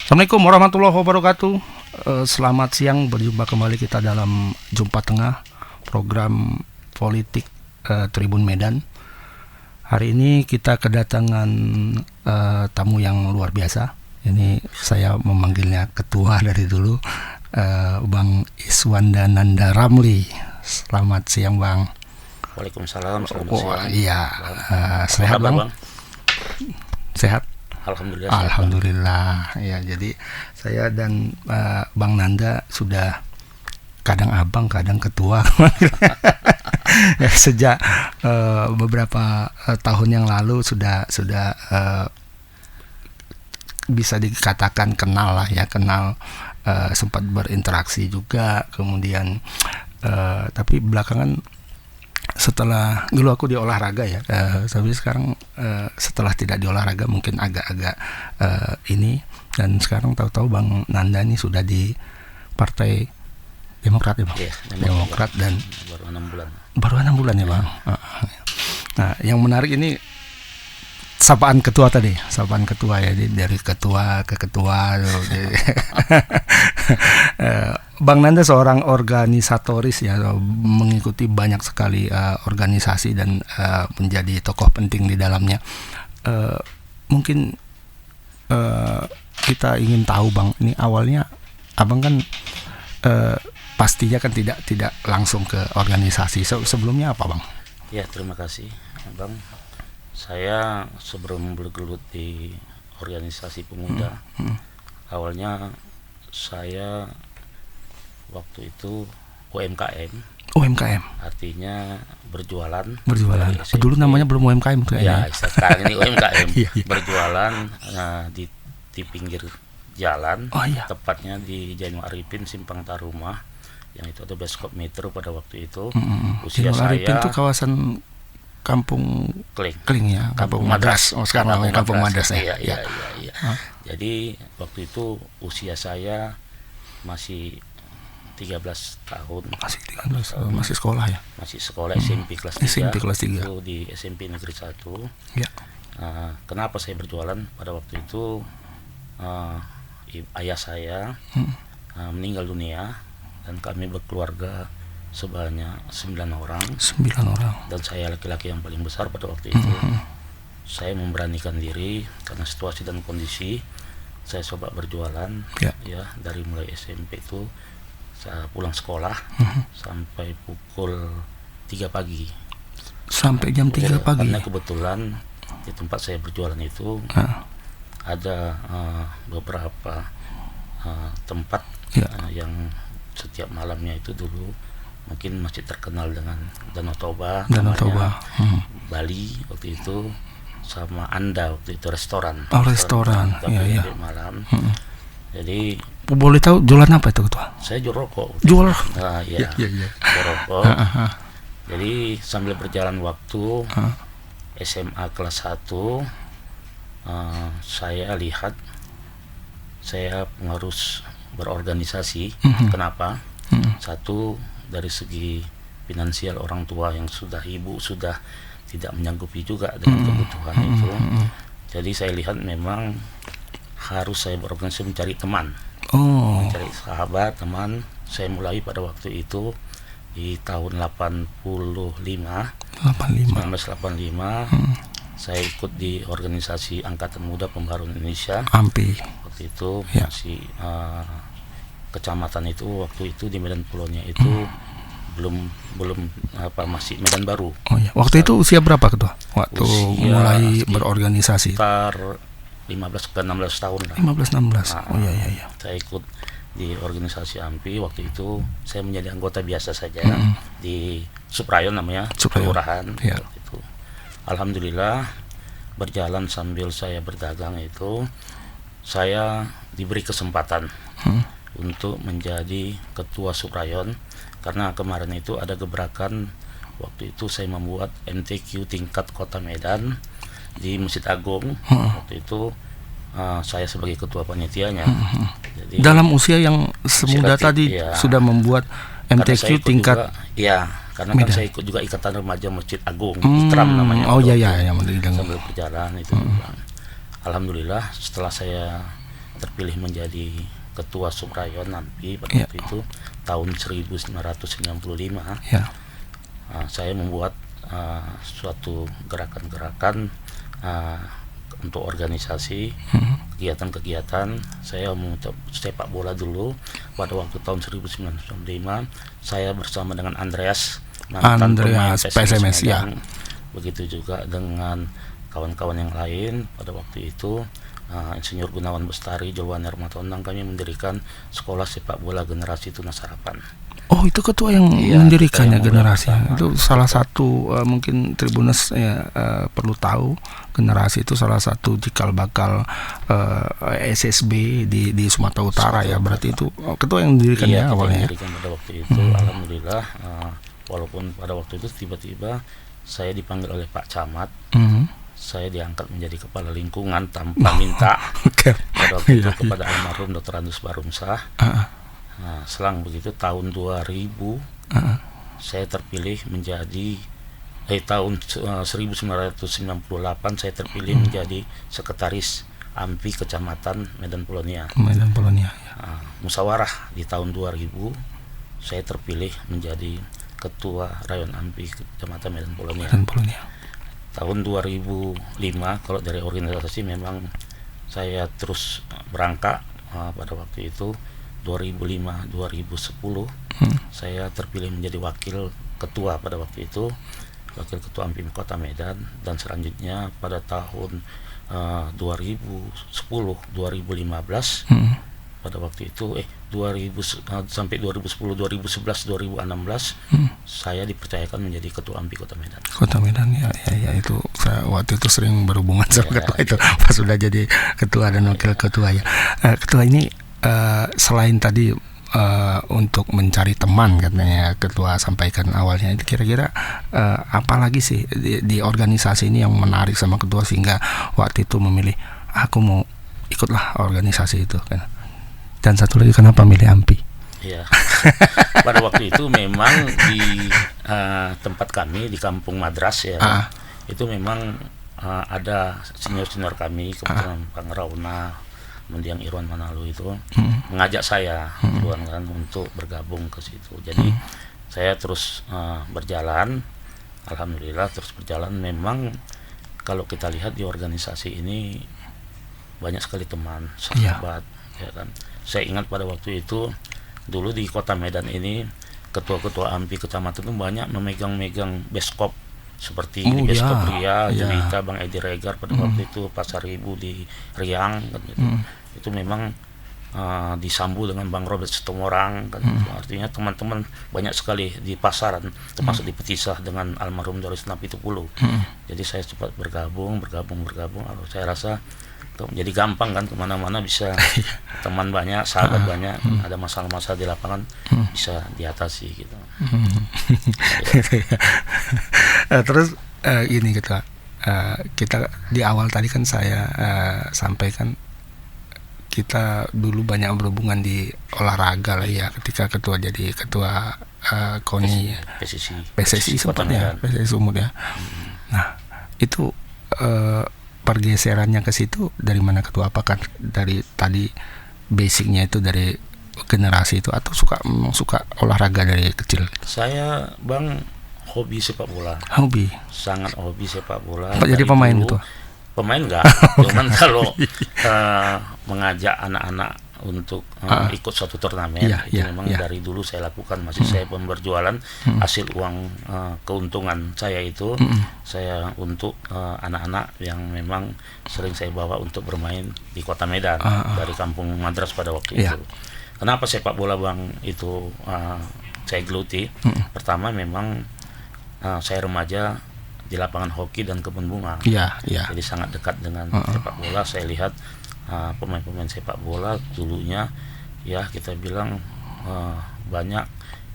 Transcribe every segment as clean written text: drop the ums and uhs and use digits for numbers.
Assalamualaikum warahmatullahi wabarakatuh. Selamat siang, berjumpa kembali kita dalam Jumpa Tengah program politik Tribun Medan. Hari ini kita kedatangan tamu yang luar biasa. Ini saya memanggilnya ketua dari dulu, Bang Iswanda Nanda Ramli. Selamat siang, Bang. Waalaikumsalam. Selamat siang. Iya, sehat, Bang? Sehat. Alhamdulillah. Ya, jadi saya dan Bang Nanda sudah kadang abang, kadang ketua. Ya, sejak beberapa tahun yang lalu sudah bisa dikatakan kenal lah ya, sempat berinteraksi juga. Kemudian tapi belakangan setelah dulu aku di olahraga ya, tapi sekarang setelah tidak di olahraga mungkin agak-agak ini, dan sekarang tahu-tahu Bang Nanda ini sudah di Partai Demokrat ya, Bang. Iya, Demokrat, dan baru 6 bulan. Baru 6 bulan ya, Bang. Nah, yang menarik ini sapaan ketua ya, dari ketua ke ketua. Bang Nanda seorang organisatoris ya, mengikuti banyak sekali organisasi dan menjadi tokoh penting di dalamnya. Mungkin kita ingin tahu, Bang, ini awalnya Abang kan pastinya kan tidak langsung ke organisasi. Sebelumnya apa, Bang? Ya, terima kasih, Bang. Saya sebelum bergelut di organisasi pemuda, awalnya saya waktu itu UMKM. Artinya berjualan. Dulu namanya belum UMKM tuh ya. Sekarang ini UMKM. Iya. Berjualan di pinggir jalan. Oh, iya. Tepatnya di Jainul Arifin, Simpang Tarumah, yang itu ada bioskop Metro pada waktu itu. Usia Jainul Arifin saya itu kawasan Kampung Kling ya, Kampung Madras. Oh, sekarang namanya Kampung Madras ya. Iya. Jadi waktu itu usia saya masih 13 tahun. Masih sekolah ya. Masih sekolah SMP kelas 3. Itu di SMP Negeri 1. Ya. Kenapa saya berjualan? Pada waktu itu ayah saya meninggal dunia, dan kami berkeluarga sebanyak 9 orang. Dan saya laki-laki yang paling besar pada waktu itu. Saya memberanikan diri karena situasi dan kondisi. Saya coba berjualan ya dari mulai SMP itu. Saya pulang sekolah sampai pukul 3 pagi. Sampai jam 3 pagi. Karena kebetulan di tempat saya berjualan itu ada beberapa tempat yang setiap malamnya itu dulu mungkin masih terkenal dengan Danau Toba, Bali waktu itu, sama Anda waktu itu restoran. Restoran. Iya. Malam. Jadi boleh tahu jualan apa itu, Ketua? Saya jual rokok. Jual. Iya. Jual rokok. Jadi sambil berjalan waktu SMA kelas 1, saya lihat saya harus berorganisasi. Kenapa? Satu, dari segi finansial orang tua yang ibu sudah tidak menyanggupi juga dengan kebutuhan itu. Jadi saya lihat memang harus saya berorganisasi, mencari teman, mencari sahabat, teman. Saya mulai pada waktu itu di tahun 1985. Saya ikut di organisasi Angkatan Muda Pembaruan Indonesia. AMPI. Waktu itu masih kecamatan itu, waktu itu di Medan Pulaunya itu belum masih Medan Baru. Waktu itu usia berapa, Ketua? Waktu mulai berorganisasi. Sekitar 15 ke 16 tahun lah. 15-16. Iya. Saya ikut di organisasi AMPI. Waktu itu saya menjadi anggota biasa saja di Suprayon namanya, kelurahan. Itu. Alhamdulillah berjalan sambil saya berdagang itu, saya diberi kesempatan untuk menjadi ketua Suprayon, karena kemarin itu ada gebrakan. Waktu itu saya membuat MTQ tingkat Kota Medan di Masjid Agung. Waktu itu saya sebagai ketua panitianya. Jadi, dalam usia yang semuda tadi sudah membuat MTQ tingkat karena kan saya ikut juga Ikatan Remaja Masjid Agung, IKRAM namanya. Iya, sambil berjalan itu. Alhamdulillah setelah saya terpilih menjadi ketua Subrayon AMPI pada waktu itu tahun 1995. Saya membuat suatu gerakan-gerakan untuk organisasi, kegiatan-kegiatan. Saya untuk sepak bola dulu pada waktu tahun 1995. Saya bersama dengan Andreas, mantan pemain PSMS Medan. Begitu juga dengan kawan-kawan yang lain pada waktu itu. Insinyur Gunawan Bestari, Jolwan Hermatondang, kami mendirikan sekolah sepak bola generasi Tunas Harapan. Oh, itu ketua yang mendirikannya generasi. Itu salah satu mungkin Tribuners perlu tahu, generasi itu salah satu cikal bakal SSB di Sumatera Utara ya. Berarti itu ketua yang mendirikannya awalnya. Mendirikan pada waktu itu. Alhamdulillah, walaupun pada waktu itu tiba-tiba saya dipanggil oleh Pak Camat. Saya diangkat menjadi kepala lingkungan tanpa minta. Pada waktu itu kepada almarhum Dr. Andus Barumsah. Selang begitu tahun 2000 saya terpilih menjadi tahun 1998 saya terpilih menjadi sekretaris AMPI Kecamatan Medan Polonia. Musyawarah di tahun 2000 saya terpilih menjadi ketua Rayon AMPI Kecamatan Medan Polonia. Tahun 2005 kalau dari organisasi memang saya terus berangkat. Pada waktu itu 2005-2010 saya terpilih menjadi wakil ketua pada waktu itu, wakil ketua AMPI Kota Medan. Dan selanjutnya pada tahun 2010-2015 pada waktu itu 2000 sampai 2010, 2011, 2016 saya dipercayakan menjadi ketua AMPI Kota Medan. Kota Medan ya itu saya waktu itu sering berhubungan sama ketua itu pas sudah jadi ketua dan wakil ketua ya. Ketua ini selain tadi untuk mencari teman katanya ketua sampaikan awalnya, itu kira-kira apa lagi sih di organisasi ini yang menarik sama ketua sehingga waktu itu memilih aku mau ikutlah organisasi itu kan. Dan satu lagi, kenapa milih AMPI? Ya, pada waktu itu memang di tempat kami di Kampung Madras ya, itu memang ada senior-senior kami, kebetulan Kang Rauna, Mendiang Irwan Manalu itu mengajak saya duluan kan untuk bergabung ke situ. Jadi saya terus berjalan, alhamdulillah terus berjalan. Memang kalau kita lihat di organisasi ini banyak sekali teman, sahabat, ya kan. Saya ingat pada waktu itu dulu di Kota Medan ini ketua-ketua AMPI kecamatan itu banyak memegang beskop seperti di Beskop Ria, Jelita, Bang Edi Regar pada waktu itu, Pasar Ibu di Riang kan gitu. Itu memang disambut dengan Bang Robert Sitomorang kan. Artinya teman-teman banyak sekali di pasaran, termasuk di Petisah dengan almarhum Doris Napitupulu. Jadi saya cepat bergabung. Saya rasa jadi gampang kan, kemana-mana bisa teman banyak, sahabat banyak, ada masalah-masalah di lapangan bisa diatasi gitu. Terus ini kita di awal tadi kan saya sampaikan kita dulu banyak berhubungan di olahraga lah ya, ketika ketua jadi ketua KONI PSSI sempatnya PSSI Sumut ya. Nah itu pergeserannya ke situ dari mana ketua? Apakah dari tadi basicnya itu dari generasi itu atau suka olahraga dari kecil? Saya Bang hobi sepak bola. Hobi? Sangat hobi sepak bola. Jadi pemain itu? Pemain enggak, cuman kalau mengajak anak-anak untuk ikut suatu turnamen itu memang dari dulu saya lakukan. Masih saya berjualan hasil uang keuntungan saya itu saya untuk anak-anak yang memang sering saya bawa untuk bermain di Kota Medan dari Kampung Madras pada waktu itu. Kenapa sepak bola Bang itu saya geluti? Pertama memang saya remaja di lapangan hoki dan kebun bunga, jadi sangat dekat dengan sepak bola. Saya lihat pemain-pemain sepak bola dulunya ya kita bilang banyak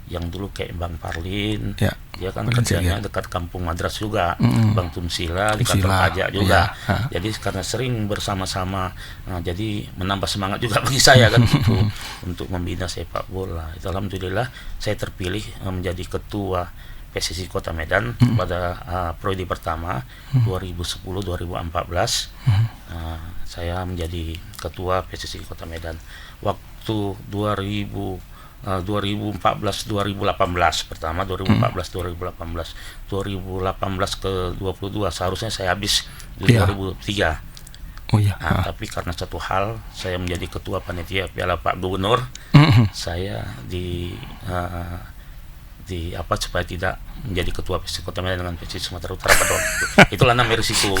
yang dulu kayak Bang Parlin, dia kan kerjanya dekat Kampung Madras juga, Bang Tumsila di kantor pajak juga. Jadi karena sering bersama-sama, jadi menambah semangat juga bagi saya kan untuk membina sepak bola. Itu alhamdulillah saya terpilih menjadi ketua PSSI Kota Medan pada periode pertama 2010-2014. Saya menjadi ketua PSSI Kota Medan. Waktu 2014-2018 pertama, 2014-2018 ke 22 seharusnya saya habis di 2003. Tapi karena satu hal, saya menjadi ketua panitia Piala Pak Gubernur, saya supaya tidak menjadi ketua PSSI Kota Medan dengan PSSI Sumatera Utara pada waktu itu. Itulah namanya risiko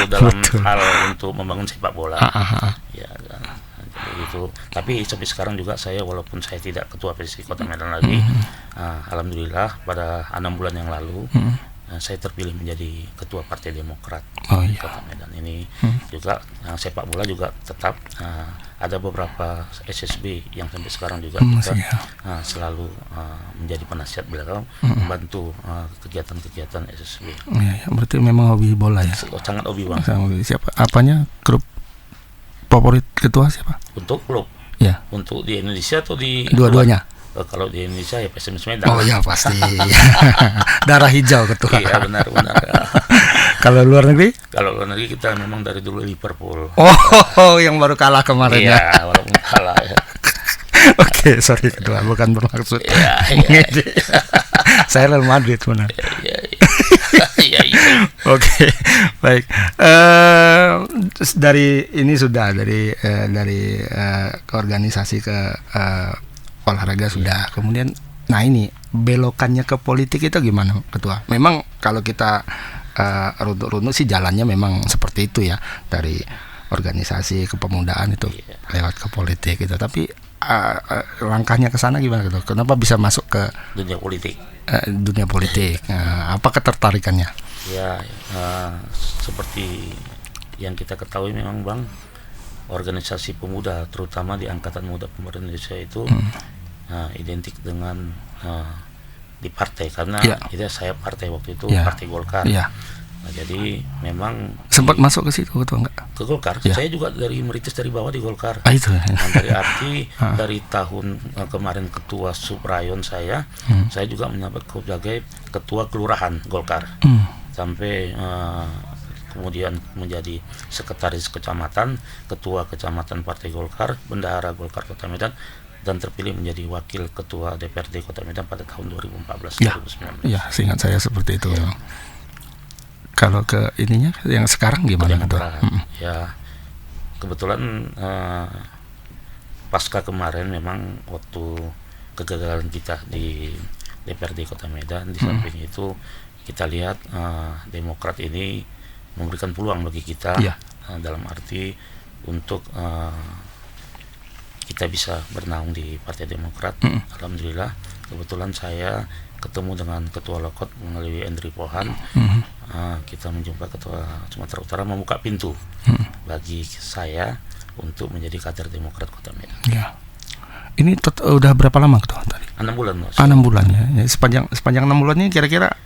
dalam hal untuk membangun sepak bola. Itu. Tapi sampai sekarang juga saya, walaupun saya tidak ketua PSSI Kota Medan lagi, alhamdulillah pada 6 bulan yang lalu saya terpilih menjadi ketua Partai Demokrat Kota Medan ini. Juga sepak bola juga tetap ada beberapa SSB yang sampai sekarang juga kita selalu menjadi penasihat beliau, membantu kegiatan-kegiatan SSB. Berarti memang hobi bola ya? Sangat hobi Bang. Siapa? Apanya grup favorit ketua siapa? Untuk klub? Ya. Untuk di Indonesia atau di dua-duanya? Kalau di Indonesia ya PSMS Medan. Oh ya pasti. Darah hijau ketua. Iya benar. Kalau luar negeri? Kalau luar negeri kita memang dari dulu Liverpool. Oh, yang baru kalah kemarin ya. Iya, walaupun kalah ya. Oke, sorry ketua, bukan bermaksud. Iya. Saya Real Madrid benar. Iya. Oke, baik. Dari ini sudah dari organisasi ke olahraga sudah. Kemudian, nah ini belokannya ke politik itu gimana, ketua? Memang kalau kita runut sih jalannya memang seperti itu ya, dari organisasi kepemudaan itu lewat ke politik gitu. Tapi langkahnya ke sana gimana gitu? Kenapa bisa masuk ke dunia politik? Apa ketertarikannya? Ya, seperti yang kita ketahui memang Bang, organisasi pemuda terutama di Angkatan Muda Pemuda Indonesia itu identik dengan di partai, karena itu saya partai waktu itu Partai Golkar. Nah, jadi memang sempat masuk ke situ ketua enggak? Ke Golkar. Saya juga merintis dari bawah di Golkar. Itu. Dari arti dari tahun kemarin ketua Suprayon saya juga menjabat sebagai ketua kelurahan Golkar. Sampai kemudian menjadi sekretaris kecamatan, ketua kecamatan Partai Golkar, bendahara Golkar Kota Medan, dan terpilih menjadi wakil ketua DPRD Kota Medan pada tahun 2014-2019. Ya, seingat saya seperti itu. Kalau ke ininya yang sekarang gimana? Ya, kebetulan pasca kemarin memang waktu kegagalan kita di DPRD Kota Medan, di samping itu kita lihat Demokrat ini memberikan peluang bagi kita dalam arti untuk kita bisa bernaung di Partai Demokrat. Alhamdulillah, kebetulan saya ketemu dengan Ketua Lokot melalui Endri Pohan. Kita menjumpa Ketua Sumatera Utara, membuka pintu bagi saya untuk menjadi kader Demokrat Kota Medan. Ya. Ini udah berapa lama Ketua tadi? 6 bulan Mas. 6 bulan ya. Sepanjang 6 bulan ini kira-kira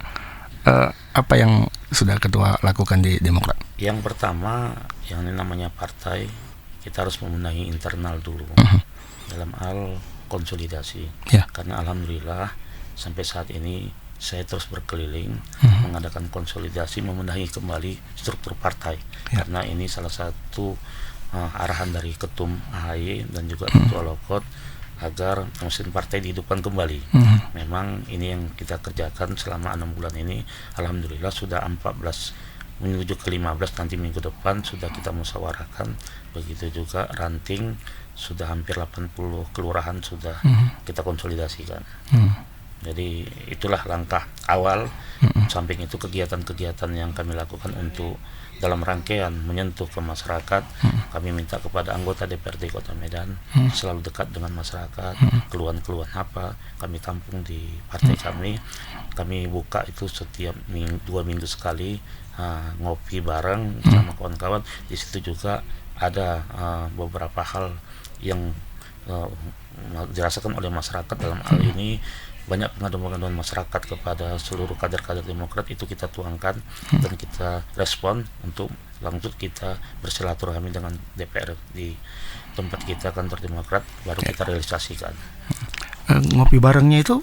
apa yang sudah Ketua lakukan di Demokrat? Yang pertama, yang namanya partai, kita harus membenahi internal dulu dalam hal konsolidasi. Karena alhamdulillah sampai saat ini saya terus berkeliling mengadakan konsolidasi, membenahi kembali struktur partai. Karena ini salah satu arahan dari Ketum AHY dan juga Ketua Lokot agar mesin partai dihidupkan kembali. Memang ini yang kita kerjakan selama 6 bulan ini. Alhamdulillah sudah 14 menuju ke 15, nanti minggu depan sudah kita musyawarahkan. Begitu juga ranting, sudah hampir 80 kelurahan sudah kita konsolidasikan. Jadi itulah langkah awal. Samping itu kegiatan-kegiatan yang kami lakukan untuk dalam rangkaian menyentuh ke masyarakat, kami minta kepada anggota DPRD Kota Medan selalu dekat dengan masyarakat. Keluhan-keluhan apa kami tampung di partai kami. Kami buka itu setiap 2 minggu sekali, ngopi bareng sama kawan-kawan. Di situ juga ada beberapa hal yang dirasakan oleh masyarakat. Dalam hal ini banyak pengaduan-pengaduan masyarakat kepada seluruh kader-kader Demokrat, itu kita tuangkan dan kita respon untuk langsung kita bersilaturahmi dengan DPR di tempat kita, kantor Demokrat, baru kita realisasikan. Ngopi barengnya itu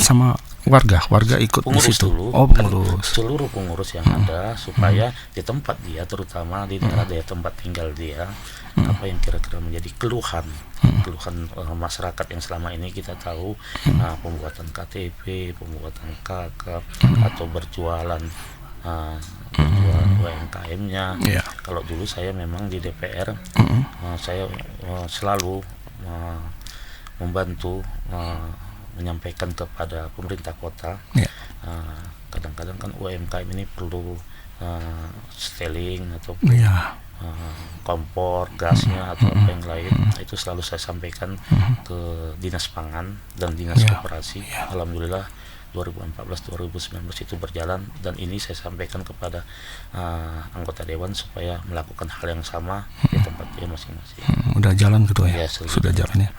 sama warga ikut pengurus di situ. Dulu, Oh, pengurus. Seluruh pengurus yang ada, supaya di tempat dia, terutama di daerah tempat tinggal dia, apa yang kira-kira menjadi keluhan masyarakat yang selama ini kita tahu, pembuatan KTP, pembuatan KK, atau berjualan UMKM-nya. Kalau dulu saya memang di DPR, saya selalu membantu menyampaikan kepada pemerintah kota, kadang-kadang kan UMKM ini perlu seteling atau kompor, gasnya atau apa yang lain. Itu selalu saya sampaikan ke Dinas Pangan dan Dinas Koperasi. Alhamdulillah 2014-2019 itu berjalan, dan ini saya sampaikan kepada anggota dewan supaya melakukan hal yang sama di tempat dia masing-masing. Udah jalan Ketua ya? Sudah jalan ya.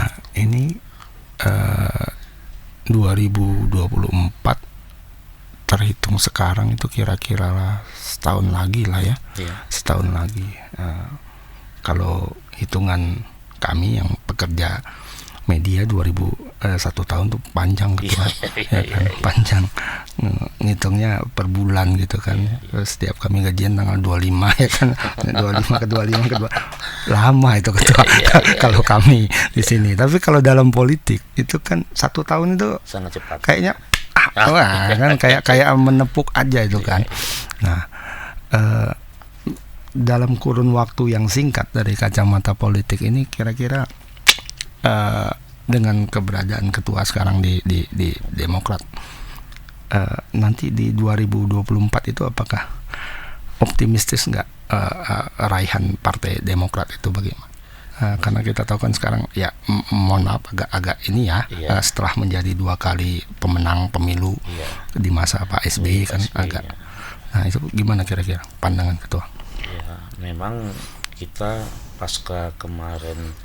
Nah, ini 2024 terhitung sekarang itu kira-kira setahun lagi lah ya. Setahun lagi. Kalau hitungan kami yang pekerja media 1 tahun tuh panjang Ketua. Panjang. Ngitungnya per bulan gitu kan. Setiap kami gajian tanggal 25 ya kan. 25 ke 2. Lama itu Ketua. Kalau kami di sini. Tapi kalau dalam politik itu kan 1 tahun itu sangat cepat. Kayaknya kan kayak menepuk aja itu kan. Nah, dalam kurun waktu yang singkat dari kacamata politik ini kira-kira dengan keberadaan ketua sekarang di Demokrat, nanti di 2024 itu apakah optimistis nggak raihan Partai Demokrat itu bagaimana? Karena kita tahu kan sekarang ya mohon maaf agak ini ya, setelah menjadi 2 kali pemenang pemilu di masa Pak SBY kan agak. Nah, itu gimana kira-kira pandangan ketua? Ya, memang kita pasca kemarin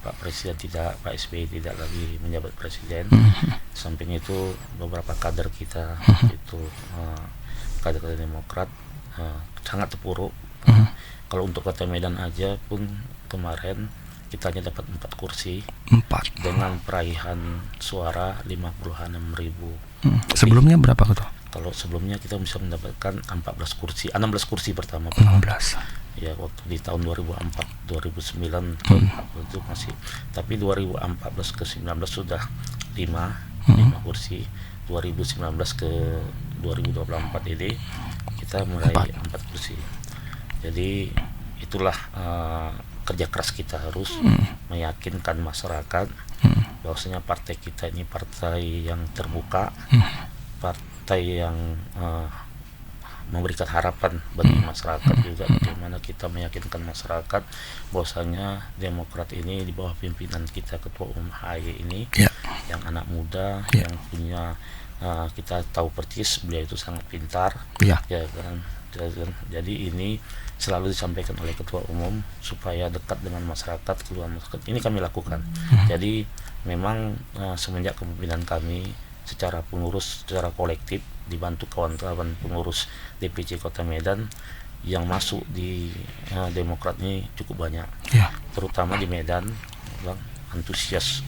Pak SBY tidak lagi menjabat presiden. Samping itu beberapa kader kita itu kader Demokrat sangat terpuruk. Kalau untuk Kota Medan aja pun kemarin kita hanya dapat 4 kursi dengan peraihan suara 56.000. Sebelumnya berapa Ketua? Kalau sebelumnya kita bisa mendapatkan 16 kursi pertama. 16. Ya, waktu di tahun 2004 2009 itu masih, tapi 2014 ke 19 sudah 5 kursi. 2019 ke 2024 ini kita meraih 4 kursi. Jadi itulah kerja keras kita harus meyakinkan masyarakat bahwasanya partai kita ini partai yang terbuka, partai yang memberikan harapan bagi masyarakat juga. Bagaimana kita meyakinkan masyarakat bahwasanya Demokrat ini di bawah pimpinan kita Ketua Umum AHY ini yang anak muda, yang punya kita tahu persis beliau itu sangat pintar, ya kan. Jadi ini selalu disampaikan oleh Ketua Umum supaya dekat dengan masyarakat, keluar masyarakat. Ini kami lakukan. Jadi memang semenjak kepemimpinan kami secara pengurus, secara kolektif dibantu kawan-kawan pengurus DPC Kota Medan yang masuk di Demokrat ini cukup banyak, terutama di Medan, bang, antusias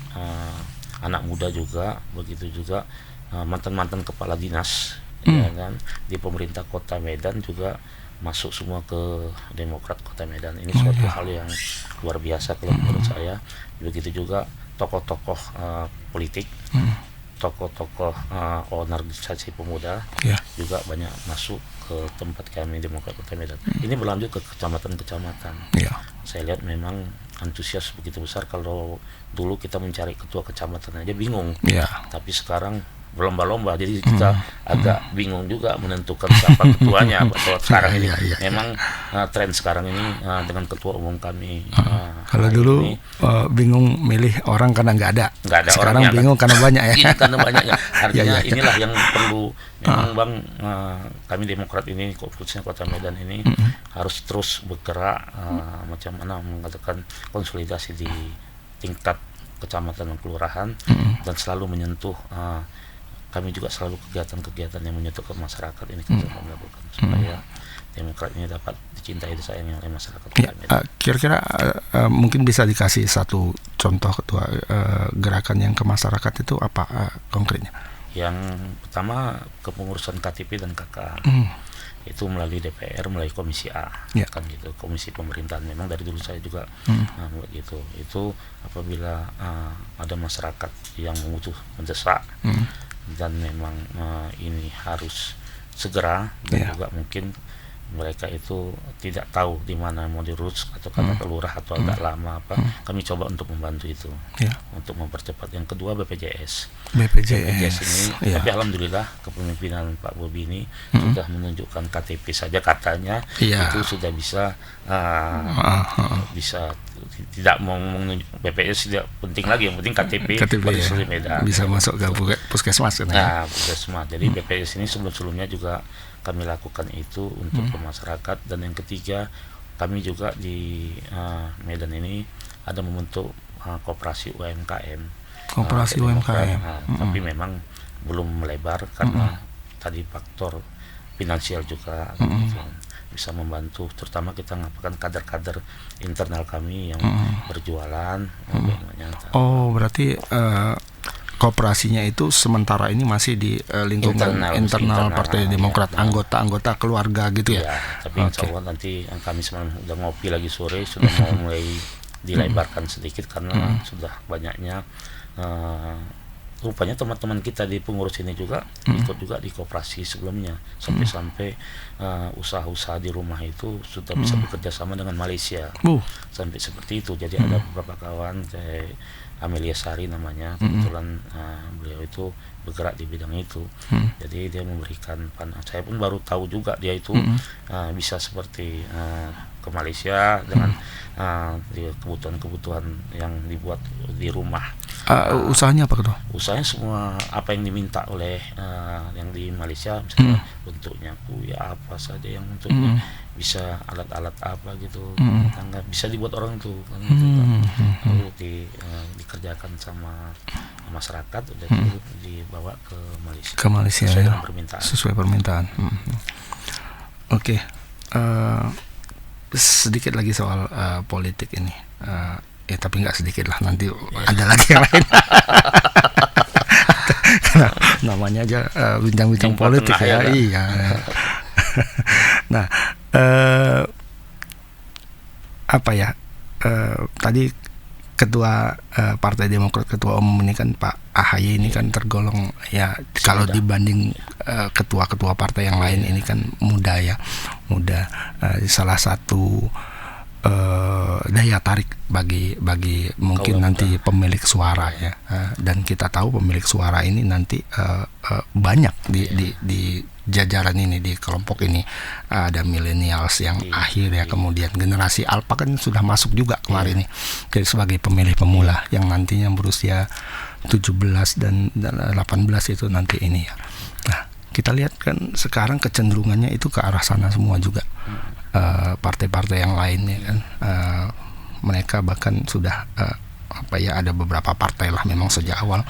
anak muda juga, begitu juga mantan-mantan kepala dinas, ya kan, di pemerintah Kota Medan juga masuk semua ke Demokrat Kota Medan. Ini suatu hal yang luar biasa kalau menurut saya. Begitu juga tokoh-tokoh politik, tokoh-tokoh organisasi pemuda juga banyak masuk ke tempat kami Demokrat Kota Medan. Ini berlanjut ke kecamatan-kecamatan. Saya lihat memang antusias begitu besar. Kalau dulu kita mencari ketua kecamatan aja bingung, tapi sekarang berlomba-lomba, jadi kita agak bingung juga menentukan siapa ketuanya. Kalau sekarang ini memang tren sekarang ini dengan ketua umum kami. Kalau dulu ini, bingung milih orang karena nggak ada. Sekarang bingung karena banyak ya. Ini karena banyaknya. Artinya inilah yang perlu memang bang, kami Demokrat ini khususnya Kota Medan ini harus terus bergerak, macam mana mengatakan konsolidasi di tingkat kecamatan dan kelurahan, dan selalu menyentuh. Kami juga selalu kegiatan-kegiatan yang menyentuh ke masyarakat ini kita melakukan supaya Demokrat ini dapat dicintai dan disayangi oleh masyarakat. Kira-kira mungkin bisa dikasih satu contoh ketua gerakan yang ke masyarakat itu apa konkretnya? Yang pertama kepengurusan KTP dan KK. Itu melalui DPR, melalui Komisi A, kan gitu, Komisi Pemerintahan. Memang dari dulu saya juga gitu. Itu apabila ada masyarakat yang mendesak dan memang ini harus segera, dan juga mungkin mereka itu tidak tahu di mana mau diurus atau karena kelurah atau agak lama apa, kami coba untuk membantu itu, untuk mempercepat. Yang kedua BPJS ini, tapi alhamdulillah kepemimpinan Pak Bobi ini sudah menunjukkan KTP saja katanya itu sudah bisa bisa tidak mau menunjuk BPJS, tidak penting lagi, yang penting KTP Domisili Medan bisa masuk ke puskesmas kan? Nah, puskesmas. Jadi BPJS ini sebelum-sebelumnya juga kami lakukan itu untuk ke masyarakat. Dan yang ketiga, kami juga di Medan ini ada membentuk koperasi UMKM. Tapi memang belum melebar karena tadi faktor finansial juga gitu, bisa membantu. Terutama kita ngapakan kader-kader internal kami yang berjualan. Berarti kooperasinya itu sementara ini masih di lingkungan internal Partai Demokrat, anggota keluarga gitu ya? Tapi insya Allah nanti kami semalam udah ngopi lagi sore, sudah mau mulai dilebarkan sedikit karena sudah banyaknya rupanya teman-teman kita di pengurus ini juga ikut juga di koperasi sebelumnya, sampai usaha-usaha di rumah itu sudah bisa bekerja sama dengan Malaysia, sampai seperti itu. Jadi ada beberapa kawan kayak Amelia Sari namanya, kebetulan beliau itu bergerak di bidang itu. Jadi dia memberikan saya pun baru tahu juga dia itu bisa seperti ke Malaysia dengan kebutuhan-kebutuhan yang dibuat di rumah. Usahanya apa tuh? Usahanya semua apa yang diminta oleh yang di Malaysia, misalnya bentuknya kuya apa saja yang untuknya bisa alat-alat apa gitu, tangga bisa dibuat orang tuh kan, lalu dikerjakan sama masyarakat, udah itu dibawa ke Malaysia sesuai permintaan. Oke. Sedikit lagi soal politik ini, tapi nggak sedikit lah, nanti ada lagi yang lain. Karena namanya aja bincang-bincang politik ya. Iya. Nah, tadi ketua Partai Demokrat, ketua umum ini kan Pak AHY ini kan tergolong ya, kalau dibanding ketua-ketua partai yang lain ini kan muda, salah satu daya tarik bagi mungkin nanti pemilik suara ya, dan kita tahu pemilik suara ini nanti banyak di jajaran ini, di kelompok ini ada millennials yang akhir ya, kemudian generasi alpha kan sudah masuk juga kemarin nih, jadi sebagai pemilih pemula yang nantinya berusia 17 dan 18 itu nanti ini ya. Nah, kita lihat kan sekarang kecenderungannya itu ke arah sana semua juga. Partai-partai yang lainnya kan, mereka bahkan sudah ada beberapa partai lah memang sejak awal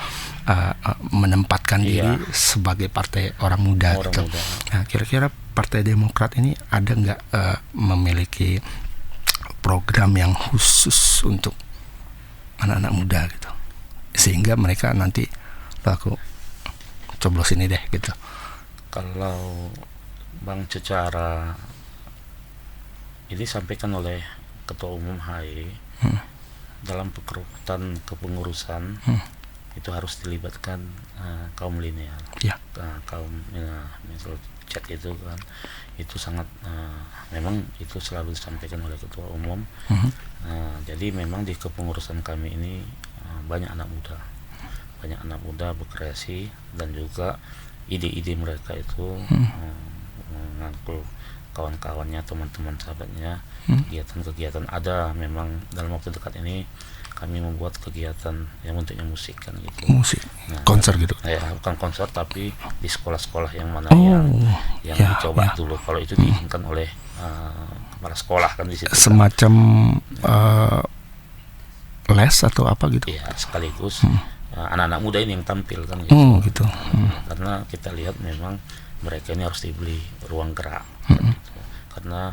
menempatkan diri sebagai partai orang muda gitu. Nah, kira-kira Partai Demokrat ini ada nggak memiliki program yang khusus untuk anak-anak muda gitu, sehingga mereka nanti aku coblos ini deh gitu? Kalau Bang, secara ini disampaikan oleh Ketua Umum HY, dalam perekrutan kepengurusan itu harus dilibatkan kaum milenial, kaum misal chat itu kan, itu sangat memang itu selalu disampaikan oleh Ketua Umum. Jadi memang di kepengurusan kami ini banyak anak muda berkreasi, dan juga ide-ide mereka itu mengangkul kawan-kawannya, teman-teman sahabatnya, kegiatan-kegiatan ada. Memang dalam waktu dekat ini kami membuat kegiatan yang bentuknya musik kan gitu. Musik, konser gitu? Ya, bukan konser, tapi di sekolah-sekolah yang mana yang dicoba dulu. Kalau itu diizinkan oleh kepala sekolah kan di situ. Semacam les atau apa gitu? Ya, sekaligus anak-anak muda ini yang tampil kan gitu. Gitu. Karena kita lihat memang mereka ini harus dibeli ruang gerak, gitu. Karena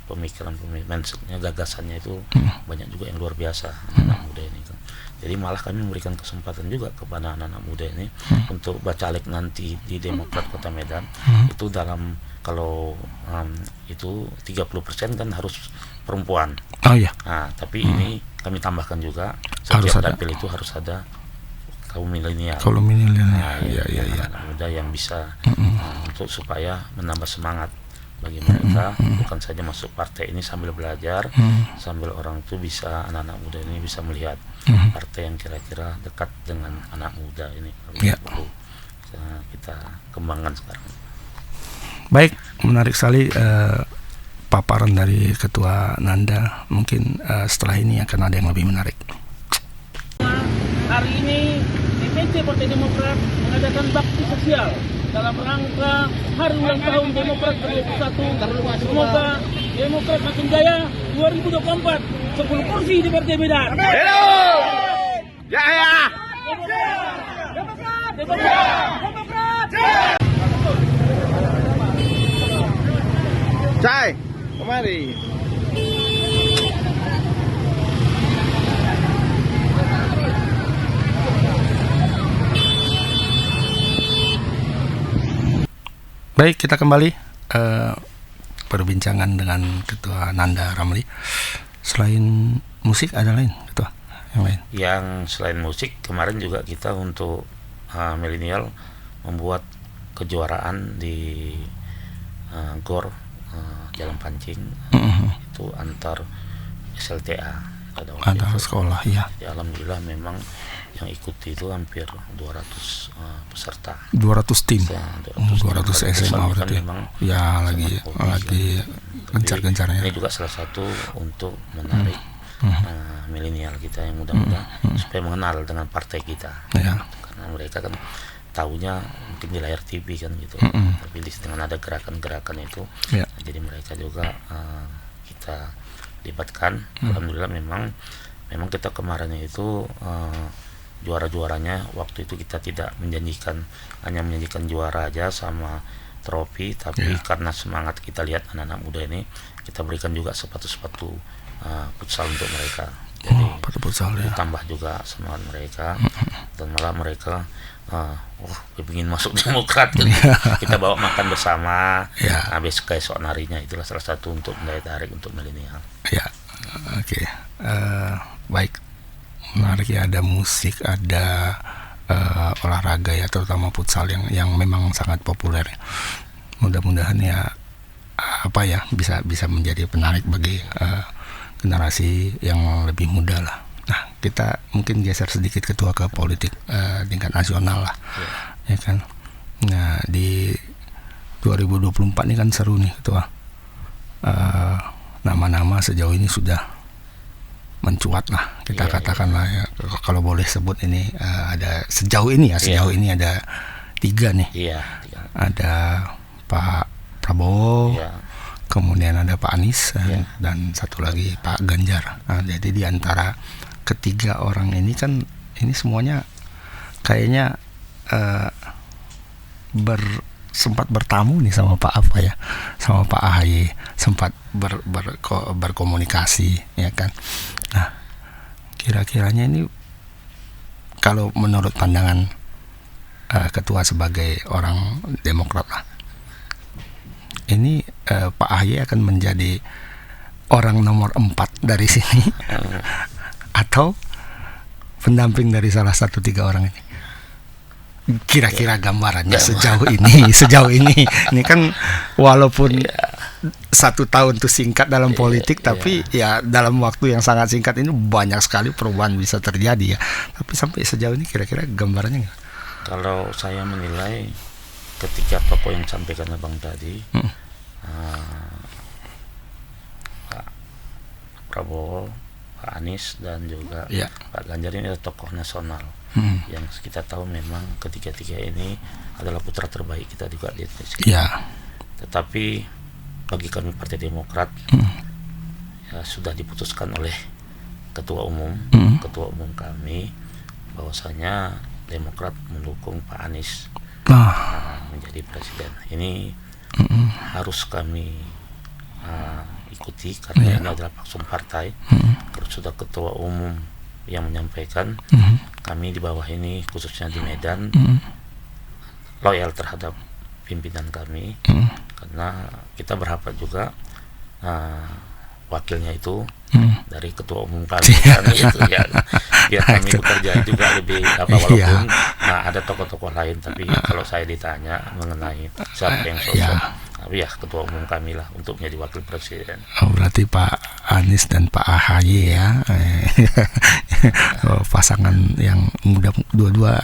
pemikiran mindsetnya, gagasannya itu banyak juga yang luar biasa anak muda ini kan. Jadi malah kami memberikan kesempatan juga kepada anak-anak muda ini untuk bacalek nanti di Demokrat Kota Medan. Itu dalam kalau itu 30% kan harus perempuan. Oh iya. Nah, tapi ini kami tambahkan juga setiap dapil itu harus ada kaum milenial. Nah, anak muda yang bisa untuk supaya menambah semangat bagi mereka, bukan saja masuk partai ini sambil belajar, sambil orang itu bisa, anak-anak muda ini bisa melihat partai yang kira-kira dekat dengan anak muda ini. Perlu kita kembangkan sekarang. Baik, menarik sekali paparan dari Ketua Nanda. Mungkin setelah ini akan ada yang lebih menarik. Hari ini DPC Partai Demokrat mengadakan bakti sosial dalam rangka hari ulang tahun Demokrat ke-21. Semoga Demokrat makin jaya 2024, 10 kursi di Partai Medan. Hello! Ya. Demokrat. Cai, kemari. Baik, kita kembali perbincangan dengan Ketua Nanda Ramli. Selain musik ada lain, Ketua? Yang lain? Yang selain musik, kemarin juga kita untuk milenial membuat kejuaraan di GOR Jalan Pancing. Itu antar SLTA ada sekolah, ya. Alhamdulillah memang yang ikuti itu hampir 200 peserta. 200 tim. 200 SMA berarti. Memang ya lagi gencar-gencarnya. Ini juga salah satu untuk menarik milenial kita yang muda-muda supaya mengenal dengan partai kita. Karena mereka kan tahunya mungkin di layar TV kan gitu. Tapi dengan ada gerakan-gerakan itu, jadi mereka juga kita libatkan. Alhamdulillah memang kita kemarin itu juara-juaranya waktu itu kita tidak hanya menjanjikan juara aja sama trofi, tapi karena semangat kita lihat anak-anak muda ini, kita berikan juga sepatu-sepatu futsal untuk mereka. Jadi ditambah juga semangat mereka, dan malah mereka ingin masuk Demokrat kan. Kita bawa makan bersama, habis keesok harinya. Itulah salah satu untuk daya tarik untuk milenial. Oke. Baik, menarik ya, ada musik, ada olahraga ya, terutama futsal yang memang sangat populer. Mudah-mudahan ya bisa menjadi penarik bagi generasi yang lebih muda lah. Nah, kita mungkin geser sedikit Ketua ke politik tingkat nasional lah, ya kan. Nah, di 2024 ini kan seru nih Ketua. Nama-nama sejauh ini sudah mencuat lah, kita katakan lah ya, kalau boleh sebut ini ada sejauh ini ada 3 nih. Ada Pak Prabowo, kemudian ada Pak Anies, dan satu lagi Pak Ganjar. Nah, jadi di antara ketiga orang ini kan ini semuanya kayaknya sempat bertamu nih sama Pak sama Pak AHY, sempat berkomunikasi, ya kan. Nah, kira-kiranya ini kalau menurut pandangan Ketua sebagai orang Demokrat lah, ini Pak AHY akan menjadi orang nomor 4 dari sini atau pendamping dari salah satu 3 orang ini? Kira-kira gambarannya sejauh ini ini kan walaupun 1 tahun itu singkat dalam politik, tapi ya dalam waktu yang sangat singkat ini banyak sekali perubahan bisa terjadi ya. Tapi sampai sejauh ini kira-kira gambarannya nggak? Kalau saya menilai ketika tokoh yang sampaikan Abang tadi, Pak Prabowo, Pak Anies, dan juga Pak Ganjar ini adalah tokoh nasional yang kita tahu memang ketiga-tiga ini adalah putra terbaik kita juga di Indonesia. Tetapi bagi kami Partai Demokrat ya, sudah diputuskan oleh Ketua Umum kami bahwasanya Demokrat mendukung Pak Anies menjadi presiden. Ini harus kami ikuti karena ini adalah platform partai. Kalau sudah ketua umum yang menyampaikan, kami di bawah ini khususnya di Medan loyal terhadap pimpinan kami, karena kita berharap juga wakilnya itu dari ketua umum kami kan, gitu ya, biar kami bekerja juga lebih walaupun ada tokoh-tokoh lain, tapi kalau saya ditanya mengenai siapa yang sosok, tapi ya ketua umum kami lah untuk menjadi wakil presiden. Berarti Pak Anies dan Pak AHY ya, pasangan yang muda, dua-dua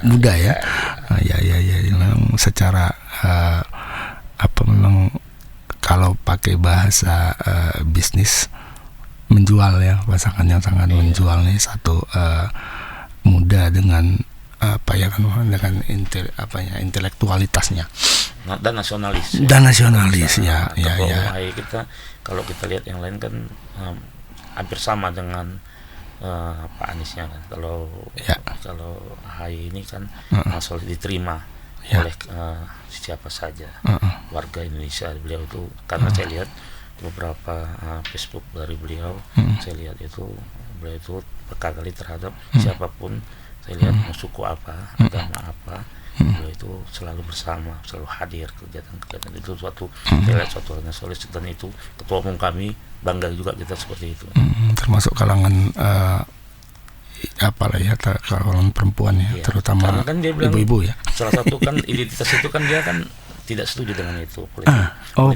muda ya. Ya, memang secara memang kalau pakai bahasa bisnis menjual ya, pasangan yang sangat menjual nih, satu muda dengan dengan intelektualitasnya dan nasionalis ya. Kita kalau kita lihat yang lain kan hampir sama dengan Pak Aniesnya kan, kalau AHY ini kan solid diterima oleh siapa saja warga Indonesia. Beliau itu karena saya lihat beberapa Facebook dari beliau, saya lihat itu beliau itu peka kali terhadap siapapun. Saya lihat mau suku apa, agama apa, beliau itu selalu bersama, selalu hadir kegiatan-kegiatan itu. Suatu hal yang solid, dan itu ketua umum kami bangga juga kita seperti itu. Termasuk kalangan kalangan perempuan ya, terutama kan dia bilang, ibu-ibu ya. Salah satu kan identitas itu kan dia kan tidak setuju dengan itu,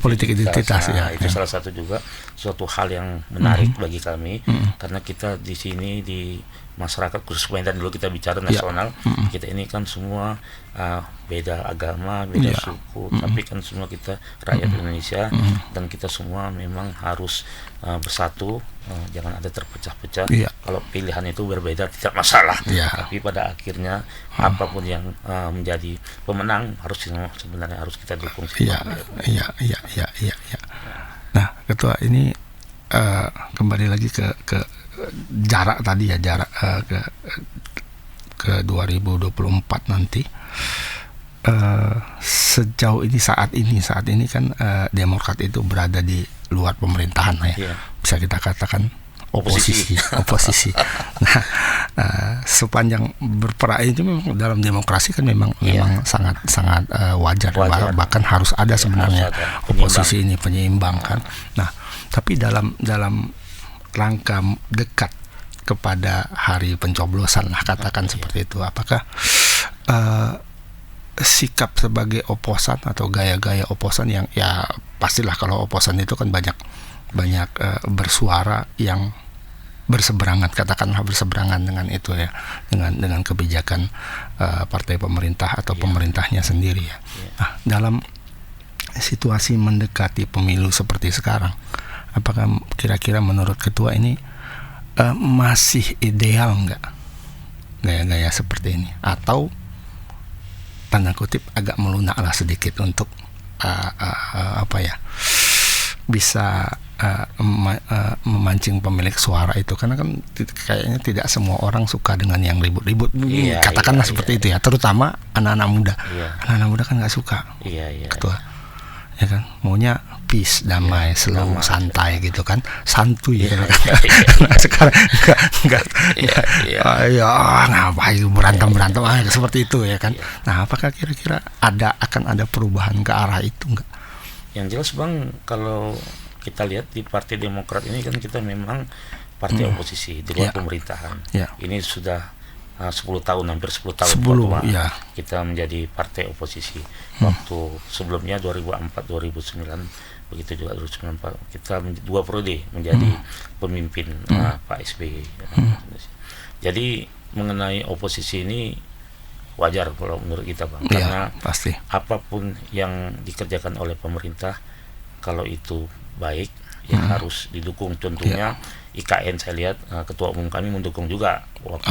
politik identitas ya. Itu salah satu juga suatu hal yang menarik bagi kami, karena kita di sini di masyarakat khusus Medan, dulu kita bicara nasional, kita ini kan semua beda agama, beda suku, tapi kan semua kita rakyat Indonesia, dan kita semua memang harus bersatu, jangan ada terpecah-pecah. Kalau pilihan itu berbeda tidak masalah, tapi pada akhirnya apapun yang menjadi pemenang sebenarnya harus kita dukung. Iya. Nah, Ketua, ini kembali lagi ke jarak tadi ya, jarak ke 2024 nanti. Sejauh ini saat ini kan Demokrat itu berada di luar pemerintahan ya. Bisa kita katakan oposisi. Nah, sepanjang berperan itu memang dalam demokrasi kan memang sangat wajar. Bahkan harus ada sebenarnya oposisi ini, penyeimbang kan. Nah, tapi dalam rangka dekat kepada hari pencoblosan lah, katakan seperti itu, apakah sikap sebagai oposan atau gaya-gaya oposan yang ya pastilah kalau oposan itu kan banyak bersuara yang berseberangan, katakanlah berseberangan dengan itu ya, dengan kebijakan partai pemerintah atau pemerintahnya sendiri ya. Nah, dalam situasi mendekati pemilu seperti sekarang, apakah kira-kira menurut Ketua ini masih ideal nggak gaya-gaya seperti ini, atau tanda kutip agak melunaklah sedikit untuk bisa memancing pemilik suara itu, karena kan kayaknya tidak semua orang suka dengan yang ribut-ribut, katakanlah seperti itu ya, terutama anak-anak muda. Anak-anak muda kan nggak suka, Ketua, ya kan, maunya peace, damai, slow, santai gitu kan, santuy ya. Sekarang enggak ngapain berantem seperti itu ya kan. Nah, apakah kira-kira akan ada perubahan ke arah itu enggak? Yang jelas Bang, kalau kita lihat di Partai Demokrat ini kan kita memang partai oposisi di luar pemerintahan. Ini sudah 10 tahun, hampir 10 tahun kita menjadi partai oposisi. Waktu sebelumnya 2004-2009, begitu juga 2004 kita 2 periode menjadi pemimpin Pak SBY. Jadi mengenai oposisi ini wajar kalau menurut kita Bang, karena pasti apapun yang dikerjakan oleh pemerintah kalau itu baik ya harus didukung. Contohnya IKN, saya lihat ketua umum kami mendukung juga waktu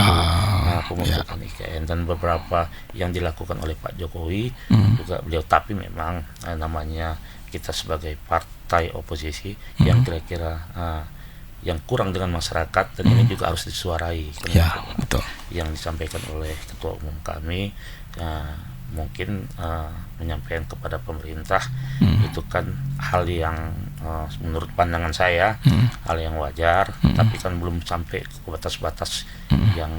pembentukan IKN, dan beberapa yang dilakukan oleh Pak Jokowi juga beliau. Tapi memang namanya kita sebagai partai oposisi yang kira-kira yang kurang dengan masyarakat, dan ini juga harus disuarai. Betul. Yang disampaikan oleh ketua umum kami, mungkin menyampaikan kepada pemerintah itu kan hal yang menurut pandangan saya hal yang wajar, tapi kan belum sampai ke batas-batas yang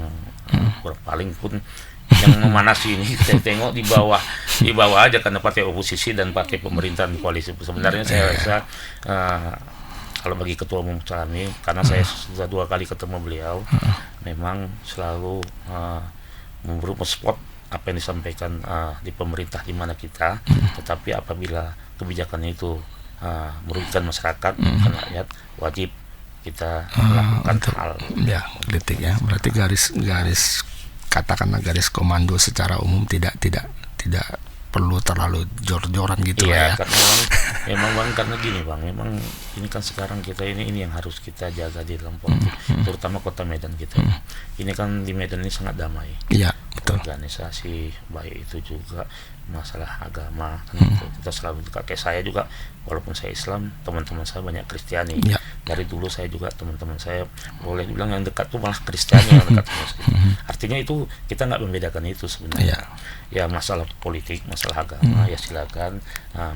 paling pun yang memanasi ini. Saya tengok di bawah aja, karena partai oposisi dan partai pemerintahan di koalisi. Sebenarnya saya rasa kalau bagi ketua umum kami, karena saya sudah 2 kali ketemu beliau, memang selalu merespon apa yang disampaikan di pemerintah di mana kita, tetapi apabila kebijakan itu merugikan masyarakat, bukan rakyat, wajib kita melakukan hal ya kritik ya. Berarti garis katakanlah garis komando secara umum tidak perlu terlalu jor-joran gitu ya. ya. Karena memang Bang, karena gini Bang, memang ini kan sekarang kita ini yang harus kita jaga di dalam politik, terutama kota Medan kita. Ini kan di Medan ini sangat damai. Iya, betul. Organisasi baik itu juga masalah agama, kan kita selalu dekat. Kayak saya juga, walaupun saya Islam, teman-teman saya banyak Kristiani. Ya. Dari dulu saya juga teman-teman saya boleh dibilang yang dekat tuh malah Kristiani yang dekat terus. Artinya itu kita nggak membedakan itu sebenarnya. Ya masalah politik, masalah agama ya silakan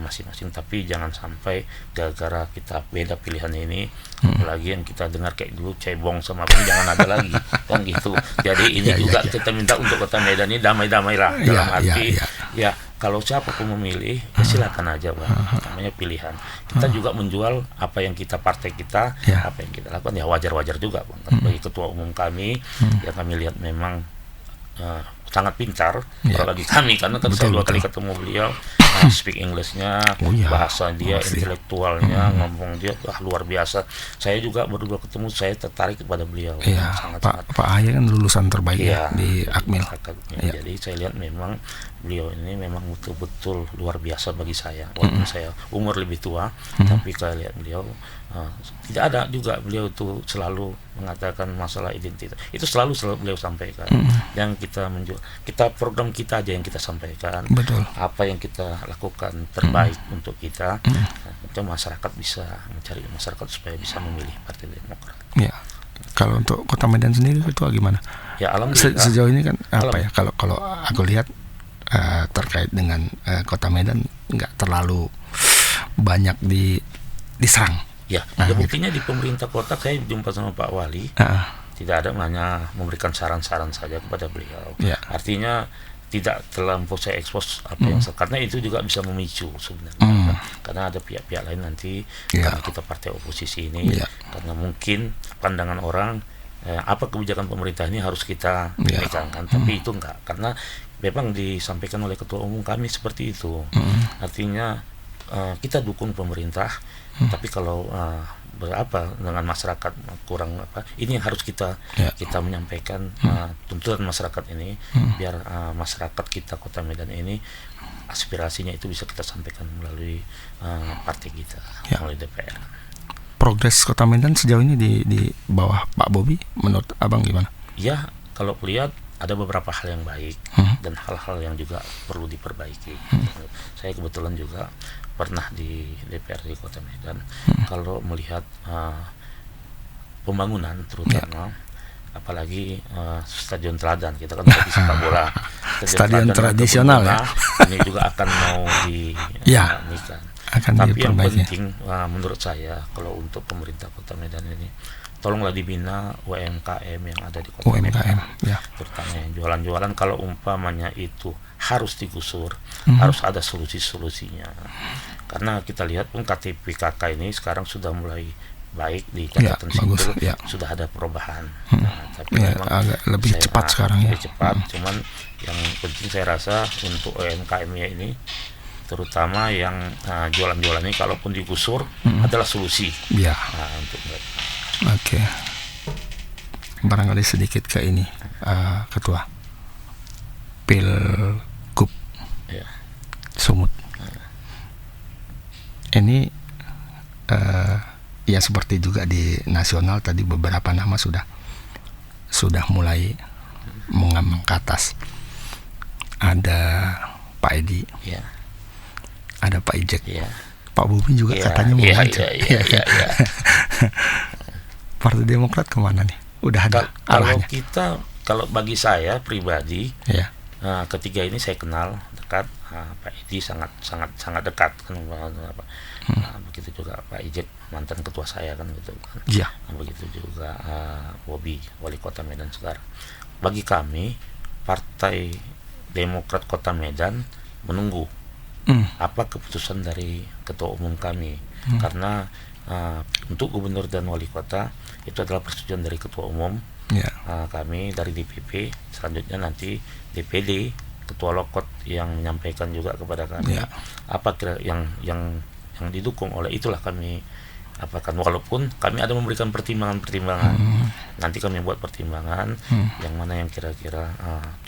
masing-masing, tapi jangan sampai gara-gara kita beda pilihan ini, apalagi yang kita dengar kayak dulu cebong sama apa, jangan ada lagi kan gitu. Jadi ini juga kita minta untuk kota Medan ini damai-damai lah, dalam arti ya kalau siapa pun memilih ya silakan aja Bang, namanya pilihan. Kita juga menjual apa yang kita partai kita, apa yang kita lakukan ya wajar-wajar juga Bang. Bagi ketua umum kami yang kami lihat memang sangat pintar, apalagi kami, karena kan saya 2 kali ketemu beliau, speak Englishnya, bahasa dia, intelektualnya, ngomong dia luar biasa. Saya juga berdua ketemu, saya tertarik kepada beliau. Pak Ahy kan lulusan terbaik di Akmil. Jadi saya lihat memang beliau ini memang betul-betul luar biasa bagi saya. Walaupun saya umur lebih tua, tapi saya lihat beliau tidak ada juga beliau itu selalu mengatakan masalah identitas. Itu selalu beliau sampaikan. Yang kita program kita aja yang kita sampaikan. Betul. Apa yang kita lakukan terbaik untuk kita. Masyarakat bisa mencari masyarakat supaya bisa memilih Partai Demokrat. Ya. Kalau untuk Kota Medan sendiri itu gimana? Ya alhamdulillah. Sejauh ini kan apa ya? Kalau aku lihat terkait dengan Kota Medan nggak terlalu banyak diserang. Ya buktinya di pemerintah kota saya jumpa sama Pak Wali, tidak ada, hanya memberikan saran-saran saja kepada beliau. Artinya tidak terlampau saya ekspos apa yang karena itu juga bisa memicu sebenarnya, karena ada pihak-pihak lain nanti karena kita partai oposisi ini, karena mungkin pandangan orang apa kebijakan pemerintah ini harus kita pegangkan, tapi itu enggak, karena memang disampaikan oleh ketua umum kami seperti itu. Artinya kita dukung pemerintah, tapi kalau berapa dengan masyarakat kurang apa, ini yang harus kita menyampaikan tuntutan masyarakat ini, biar masyarakat kita Kota Medan ini aspirasinya itu bisa kita sampaikan melalui partai kita, melalui DPR. Progres Kota Medan sejauh ini di bawah Pak Bobi menurut Abang gimana? Ya kalau lihat ada beberapa hal yang baik dan hal-hal yang juga perlu diperbaiki. Saya kebetulan juga pernah di DPRD Kota Medan. Kalau melihat pembangunan terutama apalagi Stadion Teladan, kita kan di sepak bola stadion tradisional ya. Ini juga akan mau dinikah. Tapi yang penting menurut saya kalau untuk pemerintah Kota Medan ini, tolonglah dibina UMKM yang ada di Kota Medan, terutama yang jualan-jualan. Kalau umpamanya itu harus digusur, harus ada solusi-solusinya. Karena kita lihat pun KTP KK ini sekarang sudah mulai baik di catatan sipil, sudah ada perubahan. Tapi memang agak lebih cepat sekarang lebih cepat. Cuman yang penting saya rasa untuk UMKM-nya ini, terutama yang jualan-jualan ini, kalaupun digusur adalah solusi untuk mereka. Oke. Barangkali sedikit ke ini, Ketua Pilgub Sumut. Ini ya seperti juga di nasional tadi beberapa nama sudah mulai mengambang ke atas. Ada Pak Edi, ada Pak Ijek, Pak Bobi juga katanya mau maju. Partai Demokrat kemana nih? Udah ada arahnya? Kalau bagi saya pribadi, ketiga ini saya kenal dekat, Pak Edi sangat dekat kan, begitu juga Pak Ijek mantan ketua saya kan gitu kan, begitu juga Bobi wali kota Medan sekarang. Bagi kami Partai Demokrat Kota Medan menunggu apa keputusan dari ketua umum kami, karena untuk gubernur dan wali kota itu adalah persetujuan dari ketua umum. Kami dari DPP, selanjutnya nanti DPD ketua lokot yang menyampaikan juga kepada kami apa kira yang didukung oleh itulah kami apakan, walaupun kami ada memberikan pertimbangan nanti kami buat pertimbangan yang mana yang kira-kira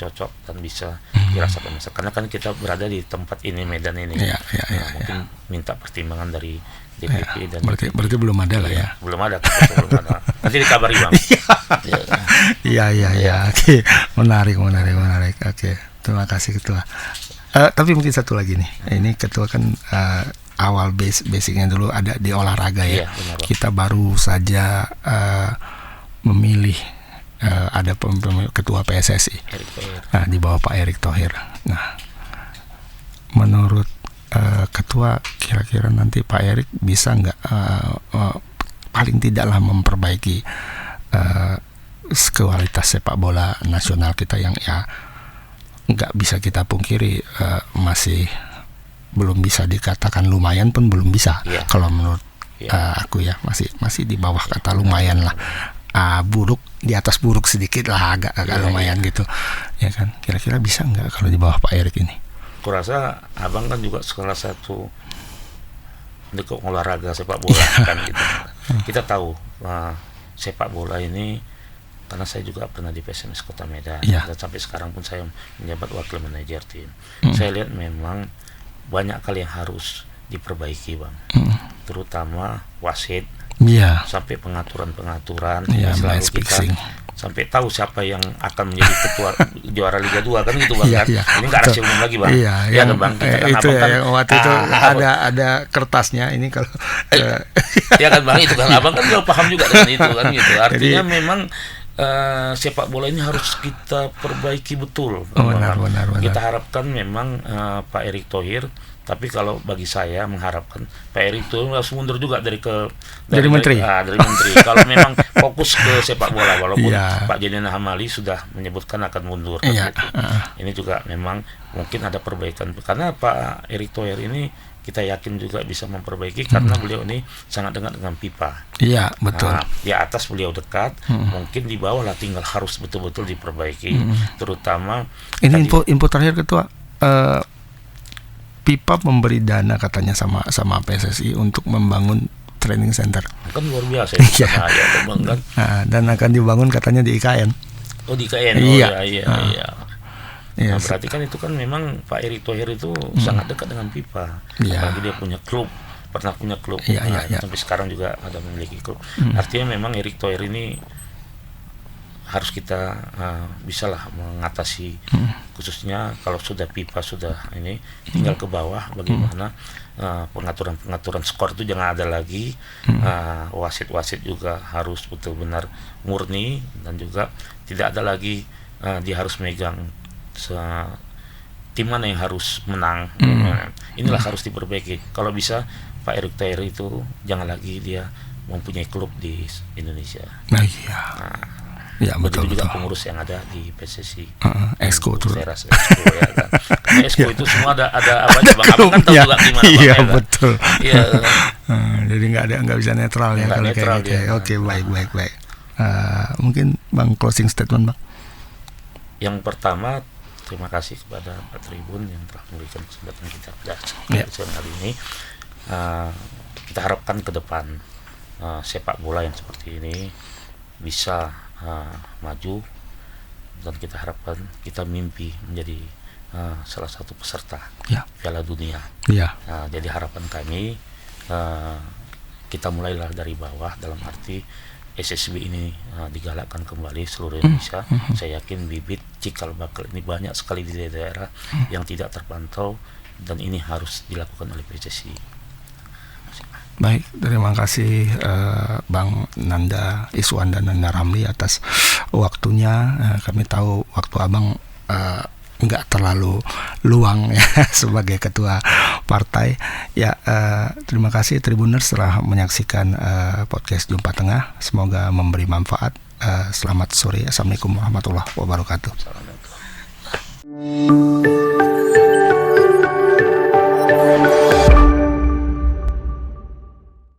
cocok dan bisa dirasakan karena kan kita berada di tempat ini, Medan ini, mungkin minta pertimbangan dari DPP dan berarti belum ada lah ya. Belum ada. Nanti dikabari Bang. Iya. Oke, menarik. Oke, terima kasih Ketua. Tapi mungkin satu lagi nih. Ini Ketua kan awal basicnya dulu ada di olahraga ya. Kita baru saja memilih ada Ketua PSSI. Di bawah Pak Erick Thohir. Nah, menurut Ketua, kira-kira nanti Pak Erick bisa nggak paling tidaklah memperbaiki kualitas sepak bola nasional kita yang ya nggak bisa kita pungkiri masih belum bisa dikatakan lumayan pun belum bisa. Kalau menurut aku ya masih di bawah kata lumayan lah. Buruk, di atas buruk sedikit lah, agak lumayan gitu ya kan. Kira-kira bisa nggak kalau di bawah Pak Erick ini? Kurasa abang kan juga salah satu pendukung olahraga sepak bola kan gitu. Kita tahu sepak bola ini karena saya juga pernah di PSMS Kota Medan dan sampai sekarang pun saya menjabat wakil manajer tim. Saya lihat memang banyak hal yang harus diperbaiki Bang, terutama wasit, sampai pengaturan selalu kita sampai tahu siapa yang akan menjadi ketua juara Liga 2 kan gitu Bang. Ini nggak rahasia umum lagi Bang. Kan Bang, kita kan itu ya, waktu itu ada kertasnya ini kalau ya kan Bang, itu kan abang kan juga paham juga dengan itu kan gitu. Artinya memang sepak bola ini harus kita perbaiki betul. Benar. Kita harapkan memang Pak Erick Thohir, tapi kalau bagi saya mengharapkan Pak Erick Thohir harus mundur juga dari menteri. Dari menteri. Kalau memang fokus ke sepak bola, walaupun Pak Jadian Hamali sudah menyebutkan akan mundur. Gitu. Ini juga memang mungkin ada perbaikan karena Pak Erick Thohir ini kita yakin juga bisa memperbaiki karena beliau ini sangat dekat dengan pipa. Iya, betul. Di atas beliau dekat, mungkin di bawah lah tinggal harus betul-betul diperbaiki, terutama. Ini info terakhir Ketua, pipa memberi dana katanya sama PSSI untuk membangun training center. Kan luar biasa ya, kan. Dan akan dibangun katanya di IKN. Oh, di IKN. Iya. Nah, berarti kan itu kan memang Pak Erick Thohir itu sangat dekat dengan pipa. Apalagi dia punya klub, pernah punya klub. Sampai sekarang juga ada memiliki klub. Artinya memang Erick Thohir ini harus kita bisalah mengatasi, khususnya kalau sudah pipa sudah ini tinggal ke bawah bagaimana pengaturan skor itu jangan ada lagi. Wasit juga harus betul-benar murni dan juga tidak ada lagi dia harus megang tim mana yang harus menang. Inilah harus diperbaiki. Kalau bisa Pak Erick Thohir itu jangan lagi dia mempunyai klub di Indonesia. Ya, betul juga pengurus yang ada di PSSI. Exco tuh. Saya rasa Exco ya kan. Karena Exco itu semua ada apa aja Bang. Abang kan tahu juga gimana Bang. Iya, betul. Iya. Jadi nggak bisa netral ya kalau kayak gitu. Oke, baik. Mungkin Bang closing statement Bang. Yang pertama, terima kasih kepada Pak Tribun yang telah memberikan kesempatan kita pada kesempatan kali ini. Kita harapkan ke depan sepak bola yang seperti ini bisa maju, dan kita harapkan kita mimpi menjadi salah satu peserta Piala Dunia. Jadi harapan kami kita mulailah dari bawah, dalam arti SSB ini digalakkan kembali seluruh Indonesia. Saya yakin bibit cikal bakal ini banyak sekali di daerah yang tidak terpantau, dan ini harus dilakukan oleh PSSI. Baik, terima kasih Bang Nanda Iswanda Nanda Ramli atas waktunya. Kami tahu waktu Abang nggak terlalu luang ya sebagai ketua partai. Ya, terima kasih Tribuners telah menyaksikan podcast Jumpa Tengah. Semoga memberi manfaat. Selamat sore. Assalamualaikum warahmatullahi wabarakatuh.